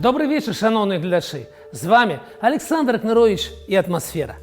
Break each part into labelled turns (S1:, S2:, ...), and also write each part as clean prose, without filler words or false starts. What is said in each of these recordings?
S1: Добрый вечер, шановні глядачі. З вами Александр Кнырович і «Атмосфера».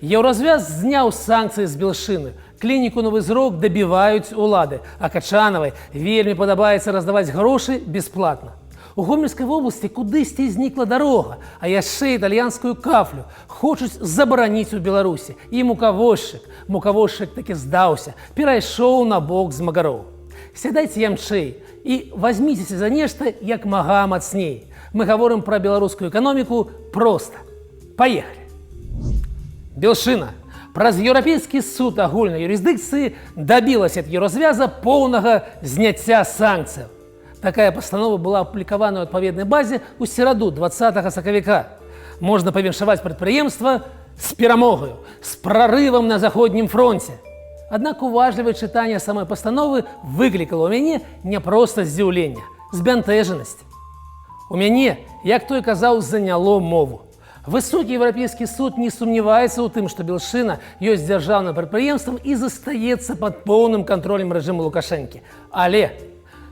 S1: Еўразвяз зняў санкцыі з Белшыны. Клініку «Новы зрок» дабіваюць улады, а Качанавай вельмі падабаецца раздаваць грошы бесплатна. У Гомельскай вобласці кудысьці знікла дарога, а яшчэ італьянскую кафлю хочуць забараніць у Беларусі. І мукавозчык такі здаўся, перайшоў на бок змагароў. Сядайце ямчэй і возьміцеся за нешта як мага мацней. Мы гаворым пра беларускую эканоміку проста. Паехалі! Белшына праз Еўрапейскі суд агульнай юрысдыкцыі дабілася ад еўразвяза поўнага зняцця санкцыяў. Такая пастанова была апублікавана ў адпаведнай базе ў сераду 20 сакавіка. Можна павіншаваць прадпрыемства з перамогаю, з прарывам на заходнім фронце. Аднак уважлівае чытанне самой пастановы выклікала ў мяне не проста здзіўленне, збянтэжанасць. У мяне, як той казаў, заняло мову. Высокі еўрапейскі суд не сумняваецца ў тым, што Белшына ёсць дзяржаўным прадпрыемствам і застаецца пад поўным кантролем рэжыму Лукашэнкі. Але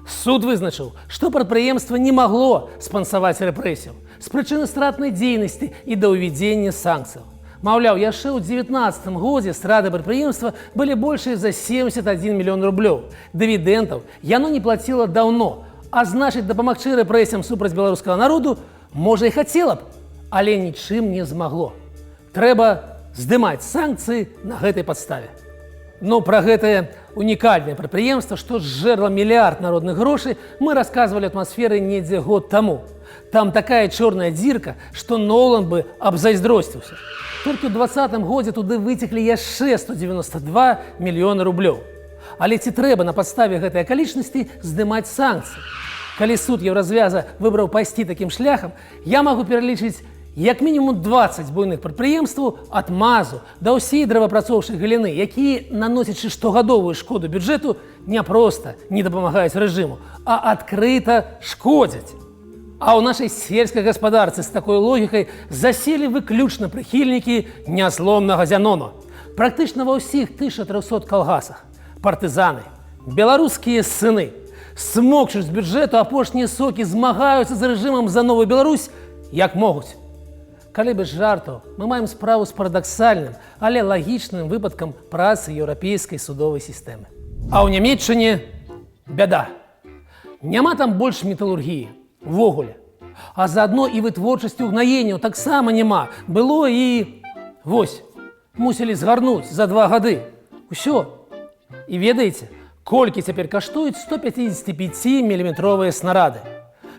S1: суд вызначыў, што прадпрыемства не магло спансаваць рэпрэсію з прычыны стратнай дзейнасці і да ўвядзення санкцыяў. Маўляў, яшчэ ў 2019 годзе страты прадпрыемства былі большыя за 71 мільён рублёў. Дывідэнтаў яно не плаціла даўно, а значыць, дапамагчы рэпрэсіям супраць беларускага народу, можа, і хацела б, але нічым не змагло. Трэба здымаць санкцыі на гэтай падставе. Ну, пра гэтае унікальнае прадпрыемства, што зжэрла мільярд народных грошай, мы расказвалі «Атмасферы» недзе год таму. Там такая чорная дзірка, што Нолан бы абзайздросціўся. Толькі ў 2020 годзе туды выцеклі яшчэ 192 мільёны рублёў. Але ці трэба на падставе гэтай акалічнасці здымаць санкцыі? Калі суд еўразвяза выбраў пайсці такім шляхам, я магу пералічыць як мінімум 20 буйных прадпрыемстваў ад МАЗу да ўсей дрэваапрацоўчай галіны, якія, наносячы штогадовую шкоду бюджэту, не проста не дапамагаюць рэжыму, а адкрыта шкодзяць. А ў нашай сельскай гаспадарцы з такой логікай заселі выключна прыхільнікі нязломнага Зянону. Практычна ва ўсіх 1300 калгасах. Партызаны, беларускія сыны, смокчуць з бюджэту апошнія сокі, змагаюцца з рэжымам за новую Беларусь, як могуць. Калі без жартаў, мы маем справу з парадаксальным, але лагічным выпадкам працы еўрапейскай судовай сістэмы. А ў Нямецчыне бяда. Няма там больш металургіі, увогуле. А заадно і вытворчасці ўгнаенняў таксама няма. Было і... Вось, мусілі згарнуць за 2 гады. Усё. І ведаеце, колькі цяпер каштуюць 155-міліметровыя снарады?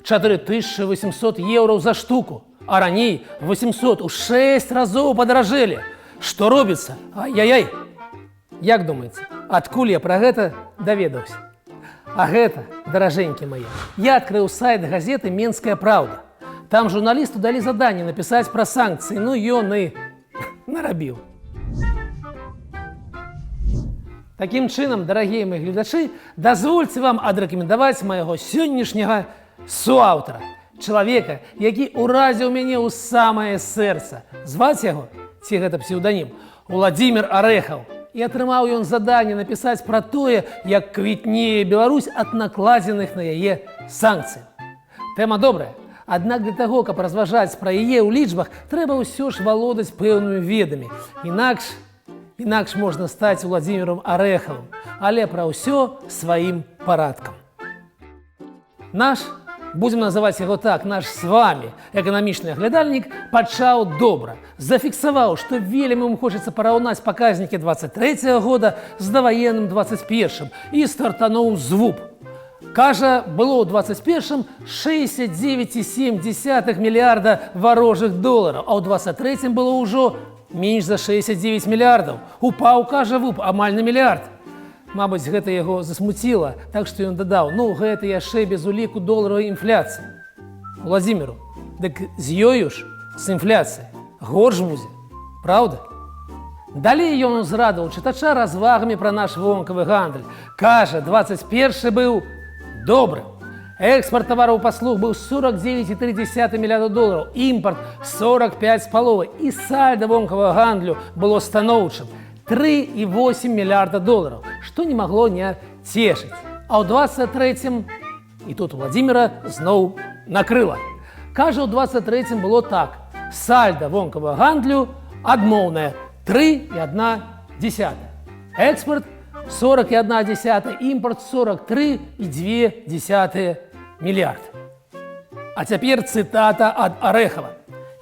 S1: 4800 еўраў за штуку, а раней 800 у 6 разоў падаражэлі. Што робіцца? Ай-яй-яй! Як думаеце, адкуль я пра гэта даведаўся? А гэта, даражэнькі мае, я адкрыў сайт газеты «Менская правда». Там журналісту далі заданне напісаць пра санкцыі, ну ён і нарабіў. Такім чынам, дарагія мои гледачы, дазвольце вам адрэкамендаваць майго сённяшняга суаўтара, чалавека, які ўразіў мяне ў самае сэрца. Зваць яго, ці гэта псеўданім, Уладзімір Арэхаў. І атрымаў ён заданне напісаць пра тое, як квітнее Беларусь ад накладзеных на яе санкцый. Тэма добрая, аднак для таго, каб разважаць пра яе ў лічбах, трэба ўсё ж валодаць пэўнымі ведамі. Інакш можна стаць Уладзімірам Арэхавым, але пра ўсё сваім парадкам. Наш, будзем называць яго так, наш з вамі эканамічны аглядальнік пачаў добра. Зафіксаваў, што вельмі ім хочацца параўнаць паказнікі 23 года з даваенным 21 і стартануў з ВУП. Кажа, было ў 21 69,7 мільярда варожых долараў, а ў 23 было ўжо менш за 69 мільярдаў. Упаў, кажа, ВУП амаль на мільярд. Мабыць, гэта яго засмуціла, так што ён дадаў, ну, гэта яшчэ без уліку доларавай інфляцыі. Уладзіміру, дык з ёю ж, з інфляцыяй, горш будзе, праўда? Далей ён узрадаваў чытача развагамі пра наш вонкавы гандаль. Кажа, 21 быў добрым. Экспорт тавараў і паслуг быў 49,3 мільярда долараў, імпарт 45,5, і сальда вонкавага гандлю было станоўчым 3,8 мільярда долараў, што не магло не цешыць. А ў 23-м, і тут Уладзіміра зноў накрыла. Кажа, у 23-м было так. Сальда вонкавага гандлю адмоўнае 3,1. Экспорт 40,1, імпорт 43,2 мільярда. А цяпер цытата ад Арэхава.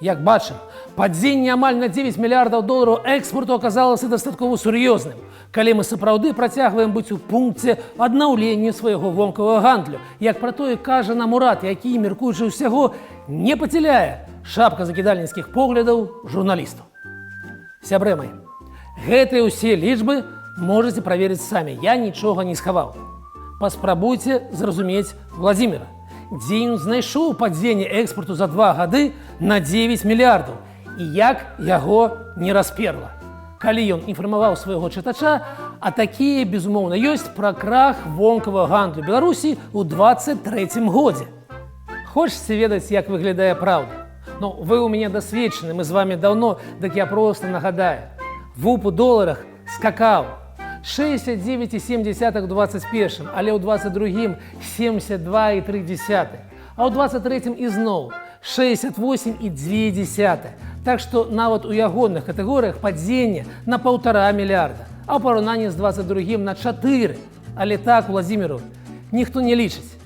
S1: Як бачым, падзенне амаль на 9 мільярдаў долараў экспорту аказалася дастаткова сур'ёзным, калі мы сапраўды працягваем быць у пункце аднаўлення свайго вонкавага гандлю. Як пра тое кажа нам Мурат, які, мяркуючы ўсяго, не пацяляе шапка закідальніцкіх поглядаў журналістаў. Сябры мае, гэтыя ўсе лічбы можаце праверыць самі. Я нічога не схаваў. Паспрабуйце зразумець Владзіміра. Дзе ён знайшоў падзенне экспорту за 2 гады на 9 мільярдаў і як яго не расперла. Калі ён інфармаваў свайго чытача, а такія, безумоўна, ёсць пра крах вонкавага гандлю Беларусі ў 23-м годзе. Хочаце ведаць, як выглядае праўда? Ну, вы ў мяне дасведчаны, мы з вамі даўно, дык я проста нагадаю. ВУП у доларах скакаў 69,7 у 21-м, але ў 22-м 72,3, а ў 23-м ізноў 68,2. Так што нават у ягоных катэгорыях падзенне на 1,5 мільярда, а ў параўнанні з 22-м на 4. Але так, Владзіміру, ніхто не лічыць.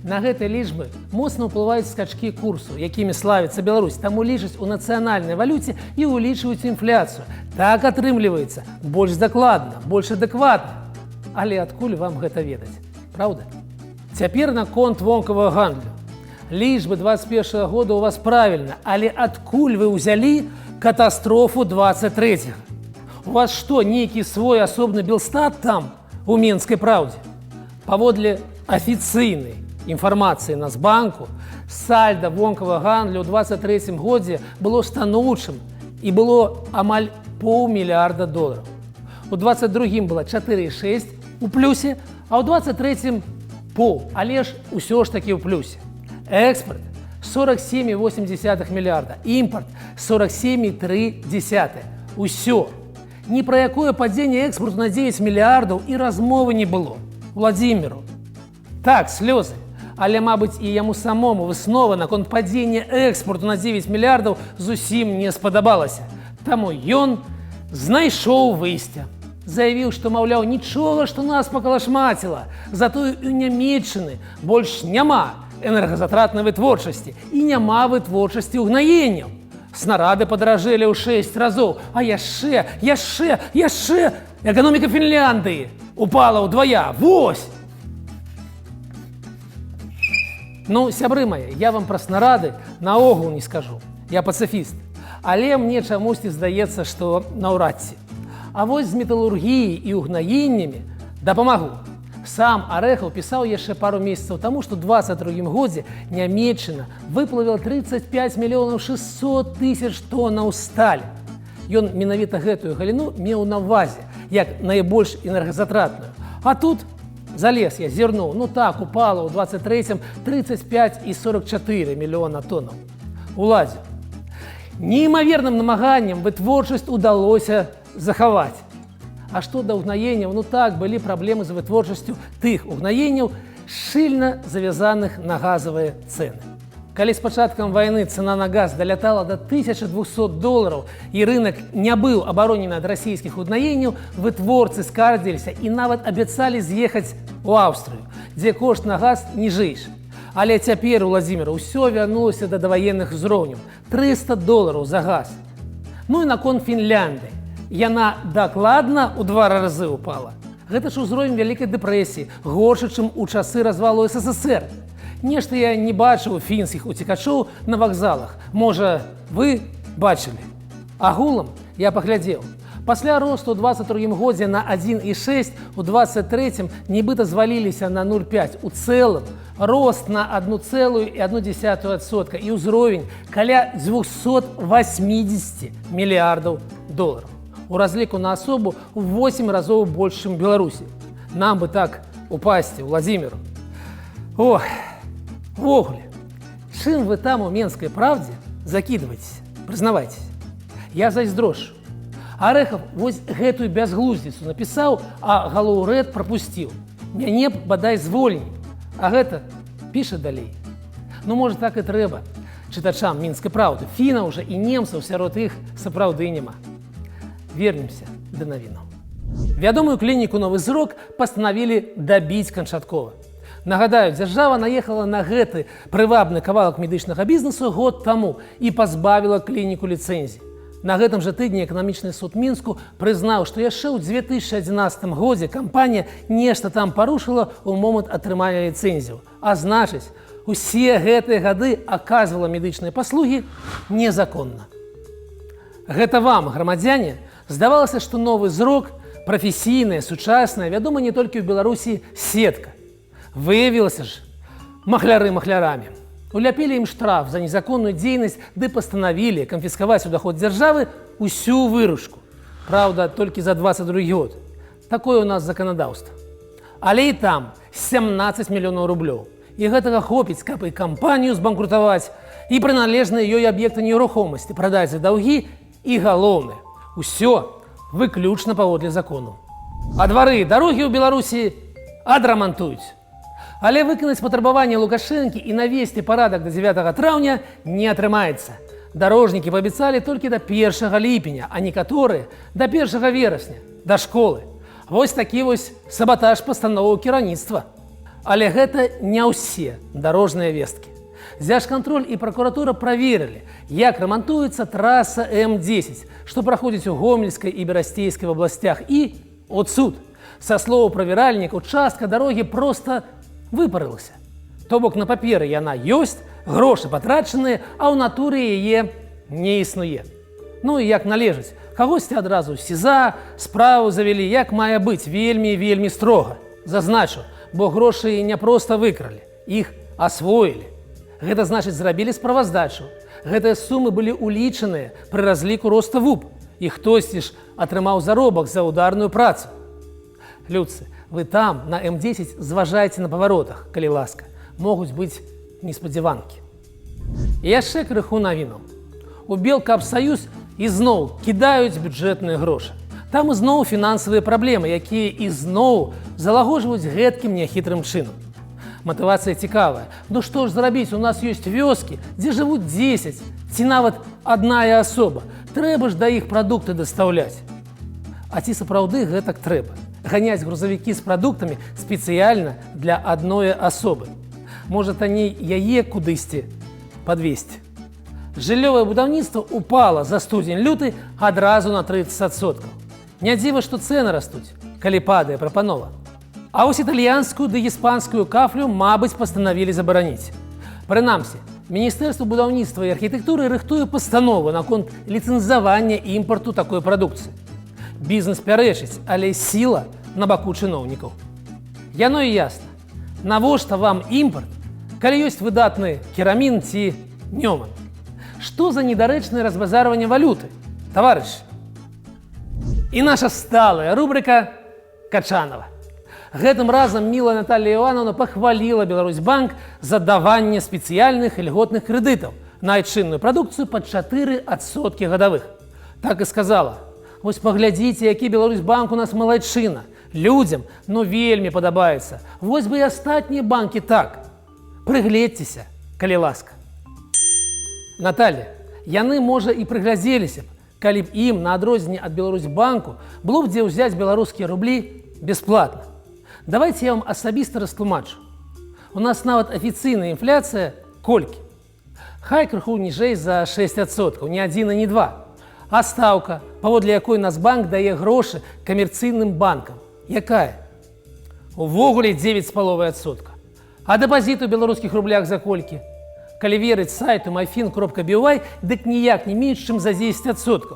S1: На гэтыя лічбы моцна ўплываюць скачкі курсу, якімі славіцца Беларусь, таму лічаць у нацыянальнай валюце і ўлічваюць інфляцыю. Так атрымліваецца больш дакладна, больш адэкватна. Але адкуль вам гэта ведаць? Праўда? Цяпер наконт вонкавага гандлю. Лічбы 21-го года у вас правільна, але адкуль вы ўзялі катастрофу 23-го? У вас што, нейкі свой асобны Белстат там, у Менскай праўдзе? Паводле афіцыйнай інфармацыі Нацбанку, сальда вонкавага гандлю ў 23-м годзе было станоўчым і было амаль $500 мільярда. У 22-м было 4,6 у плюсе, а ў 23-м пол, але ж усё ж такі ў плюсе. Экспорт 47,8 мільярда, імпорт 47,3. Усё. Ні пра якое падзенне экспорту на 9 мільярдаў і размовы не было. Владзіміру. Так, слёзы. Але, мабыць, і яму самому выснова наконт падзення экспорту на 9 мільярдаў зусім не спадабалася. Таму ён знайшоў выйсце. Заявіў, што, маўляў, нічога, што нас пакалашмаціла. Затое у Нямецчыны больш няма энергазатратнай вытворчасці і няма вытворчасці ўгнаенняў. Снарады падаражэлі ў 6 разоў, а яшчэ эканоміка Фінляндыі упала ўдвая. Вось! Ну, сябры мае, я вам пра снарады наогул не скажу. Я пацыфіст. Але мне чамусьці здаецца, што наўрад ці. А вось з металургіяй і ўгнаеннямі дапамагу. Сам Арэхаў пісаў яшчэ пару месяцаў таму, што ў 22-м годзе Нямецчына выплавіла 35 600 000 тоннаў сталі. Ён менавіта гэтую галіну меў на ўвазе, як найбольш энергазатратную. А тут залез я, зірнуў, ну так, упала ў 23-м 35,44 мільёна тоннаў. Уладзіў. Неймаверным намаганнем вытворчасць удалося захаваць. А што да ўгнаенняў, ну так, былі праблемы з вытворчасцю тых угнаенняў, шчыльна завязаных на газавыя цэны. Калі з пачаткам вайны цана на газ далятала да $1200 і рынок не быў абаронены ад расійскіх угнаенняў, вытворцы скардзіліся і нават абяцалі з'ехаць у Аўстрыю, дзе кошт на газ ніжэйшы. Але цяпер у Владзіміра ўсё вярнулася да даваенных узроўняў – $300 за газ. Ну і наконт Фінляндыі. Яна дакладна ў 2 разы упала. Гэта ж узровень вялікай дэпрэсіі, горшы, чым у часы развалу СССР. Нешта я не бачыў фінскіх уцекачоў на вакзалах. Можа, вы бачылі. Агулам я паглядзеў. Пасля росту ў 22-м годзе на 1,6, у 23-м нібыта зваліліся на 0,5. У цэлым рост на 1,1% і ўзровень каля $280 мільярдаў. У разліку на асобу ў 8 разоў больш, чым Беларусі. Нам бы так упасці, Владзіміру. Ох, ввогуле, чым вы там у Менскай праўдзе закідваецеся, прызнавайцеся. Я зайздрошу. Арэхаў вось гэтую бязглуздзіцу напісаў, а галоўрэд прапусціў. Мяне бадай звольні. А гэта піша далей. Ну, можа, так і трэба. чытачам мінскай праўды. Фінаў жа і немцаў сярод іх сапраўды няма. Вернемся да навінаў. Вядомую клініку «Новы зрок» пастанавілі дабіць канчаткова. Нагадаю, дзяржава наехала на гэты прывабны кавалак медычнага бізнесу год таму і пазбавіла клініку ліцэнзіі. На гэтым жа тыдні эканамічны суд Мінску прызнаў, што яшчэ ў 2011 годзе кампанія нешта там парушыла ў момант атрымання ліцэнзію. А значыць, усе гэтыя гады аказвала медычныя паслугі незаконна. Гэта вам, грамадзяне, здавалася, што «Новы зрок» прафесійная, сучасная, вядома не толькі ў Беларусі сетка. Выявілася ж, махляры махлярамі. Уляпілі ім штраф за незаконную дзейнасць ды пастанавілі канфіскаваць у даход дзяржавы усю выручку. Праўда, толькі за 22 год. Такое у нас заканадаўства. Але і там 17 мільёнаў рублёў. І гэтага хопіць, каб і кампанію збанкрутаваць, і прыналежныя ёй аб'екты нерухомасці, прадаць за даўгі, і галоўнае, усё выключна паводле закону. А двары, дарогі ў Беларусі адрамантуюць. Але выканаць патрабаванне Лукашэнкі і навесці парадак да 9 траўня не атрымаецца. Дарожнікі паабяцалі толькі да 1 ліпеня, а некаторыя да 1 верасня, да школы. Вось такі вось сабатаж пастановаў кіраўніцтва. Але гэта не ўсе дарожныя весткі. Дзяржкантроль і пракуратура праверылі, як рамантуецца траса М10, што праходзіць у Гомельскай і Берасцейскай абласцях. І от суд. Са слоў правяральнікаў, частка дарогі проста выпарылася. То бок на паперы яна ёсць, грошы патрачаныя, а ў натуры яе не існуе. Ну і як належыць, кагосьці адразу СІЗА, справу завялі, як мае быць, вельмі строга. Зазначу, бо грошы не проста выкралі, іх асвоілі. Гэта значыць, зрабілі справаздачу. Гэтыя сумы былі улічаныя пры разліку роста ВУП, і хтосьці ж атрымаў заробак за ударную працу. Людцы, вы там, на М10, зважайце на паваротах, калі ласка. Могуць быць неспадзяванкі. І яшчэ крыху навінаў. У Белкапсаюз ізноў кідаюць бюджэтныя грошы. Там ізноў фінансавыя праблемы, якія ізноў залагоджваюць гэткім няхітрым чынам. Матывацыя цікавая. Ну што ж зрабіць, у нас ёсць вёскі, дзе жывуць 10, ці нават адная асоба. Трэба ж да іх прадукты дастаўляць. А ці сапраўды гэтак трэба? Ганяць грузавікі з прадуктамі спецыяльна для адной асобы. Можа, танней яе кудысьці падвесці. Жыллёвае будаўніцтва упала за студзень-люты адразу на 30%. Не дзіва, што цэны растуць, калі падае прапанова. А вось італьянскую ды іспанскую кафлю, мабыць, пастанавілі забараніць. Прынамсі, Міністэрства будаўніцтва і архітэктуры рыхтуе пастанову наконт ліцэнзавання імпарту такой прадукцыі. Бізнес пярэчыць, але сіла на баку чыноўнікаў. Яно і ясна. Навошта вам імпарт, калі ёсць выдатны керамін ці нёман? Што за недарэчнае разбазарванне валюты, таварышы? І наша сталая рубрика «Качанова». Гэтым разам мілая Наталья Івановна пахваліла Беларусьбанк за даванне спецыяльных і льготных крэдытаў на айчынную прадукцыю пад 4% гадавых. Так і сказала: «Вось паглядзіце, які Беларусьбанк у нас малайчына. Людзям, вельмі падабаецца. Вось бы і астатнія банкі так. Прыгледзьцеся, калі ласка». Наталья, яны, можа, і прыглядзеліся б, калі б ім, на адрозненне ад Беларусьбанку, было б дзе ўзяць беларускія рублі бясплатна. Давайте я вам асабіста растлумачу. У нас нават афіцыйная інфляцыя колькі? Хай крыху ніжэй за 6%, не 1 і не 2. А стаўка, паводле якой Нацбанк дае грошы камерцыйным банкам, якая? Увогуле 9,5%. А дэпазіт у беларускіх рублях за колькі? Калі верыць сайту myfin.by, дык ніяк не менш, чым за 10%.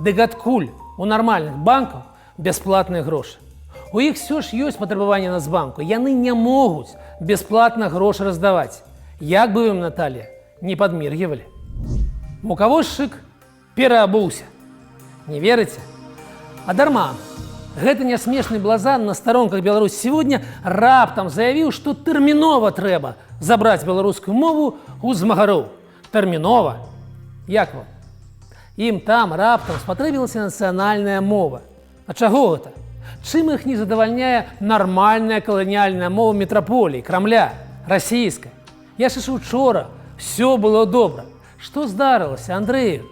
S1: Дык адкуль у нармальных банкаў бясплатныя грошы? У іх все ж ёсць патрабаванне Нацбанку. Яны не могуць бясплатна грошы раздаваць. Як бы вы, Наталья, не падміргівалі. Мукавозчык пераабуўся. Не верыце? А дарма. Гэты нясмешны блазан на старонках «Беларусь сегодня» раптам заявіў, што тэрмінова трэба забраць беларускую мову у змагароў. Тэрмінова. Як вам? Ім там раптам спатрэбілася нацыянальная мова. А чаго гэта? Чым іх не задавальняе нармальная каланіяльная мова метраполіі, Крамля, расійская? Яшчэ ж учора все было добра. Што здарылася, Андрэю?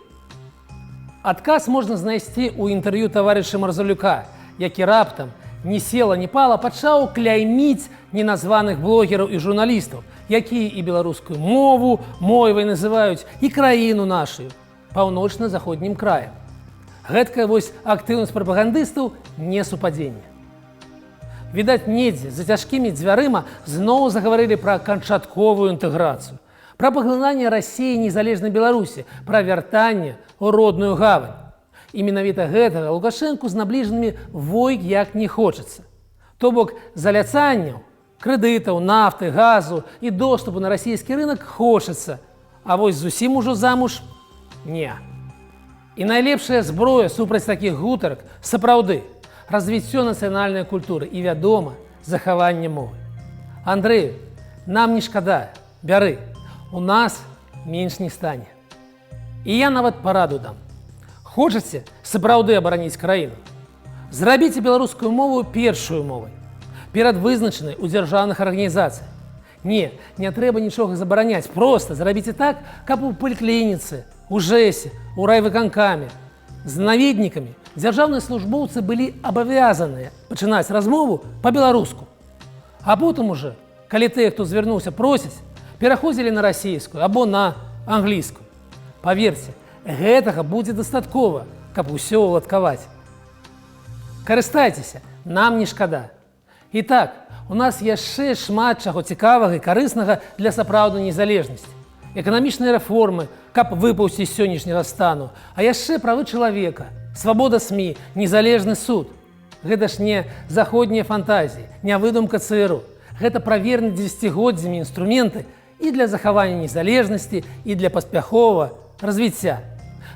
S1: Адказ можна знайсці ў інтэрв'ю таварыша Марзалюка, які раптам ні села, ні пала пачаў кляйміць неназваных блогераў і журналістаў, якія і беларускую мову мовай называюць, і краіну нашу паўночна-заходнім краем. Гэткая вось актыўнасць прапагандыстаў не супадзенне. Відаць, недзе за цяжкімі дзвярыма зноў загаварылі пра канчатковую інтэграцыю, пра паглынанне Расіі незалежнай Беларусі, пра вяртанне ў родную гавань. І менавіта гэтага Лукашэнку з набліжанымі вой як не хочацца. То бок заляцанняў, крэдытаў, нафты, газу і доступу на расійскі рынок хочацца, а вось зусім ужо замуж не. І найлепшая зброя супраць такіх гутарак сапраўды развіццё нацыянальнай культуры і, вядома, захаванне мовы. Андрэю, нам не шкада, бяры, у нас менш не стане. І я нават параду дам. Хочаце сапраўды абараніць краіну? Зрабіце беларускую мову першую мовай, перад вызначанай у дзяржаўных арганізацыях. Не трэба нічога забараняць, проста зрабіце так, каб у паліклініцы, у ЖЭСе, у райвыканкаме з наведнікамі дзяржаўныя службоўцы былі абавязаныя пачынаць размову па-беларуску. А потым ужо, калі тыя, хто звярнуўся, просяць, пераходзілі на расійскую або на англійскую. Паверце, гэтага будзе дастаткова, каб усё ўладкаваць. Карыстайцеся, нам не шкада. І так, у нас яшчэ шмат чаго цікавага і карыснага для сапраўднай незалежнасці. Эканамічныя рэформы, каб выпаўсці з сённяшняга стану, а яшчэ правы чалавека, свабода СМІ, незалежны суд. Гэта ж не заходнія фантазіі, не выдумка ЦРУ. Гэта праверны дзесяцігоддзямі інструменты і для захавання незалежнасці, і для паспяховага развіцця.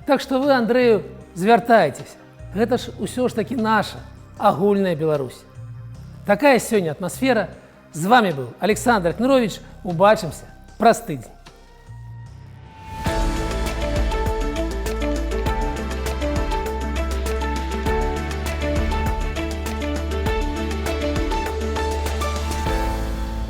S1: Так што вы, Андрэю, звяртайцеся. Гэта ж усё ж такі наша агульная Беларусь. Такая сёння атмасфера. З вами быў Александр Кныровіч. Убачымся праз тыдзень.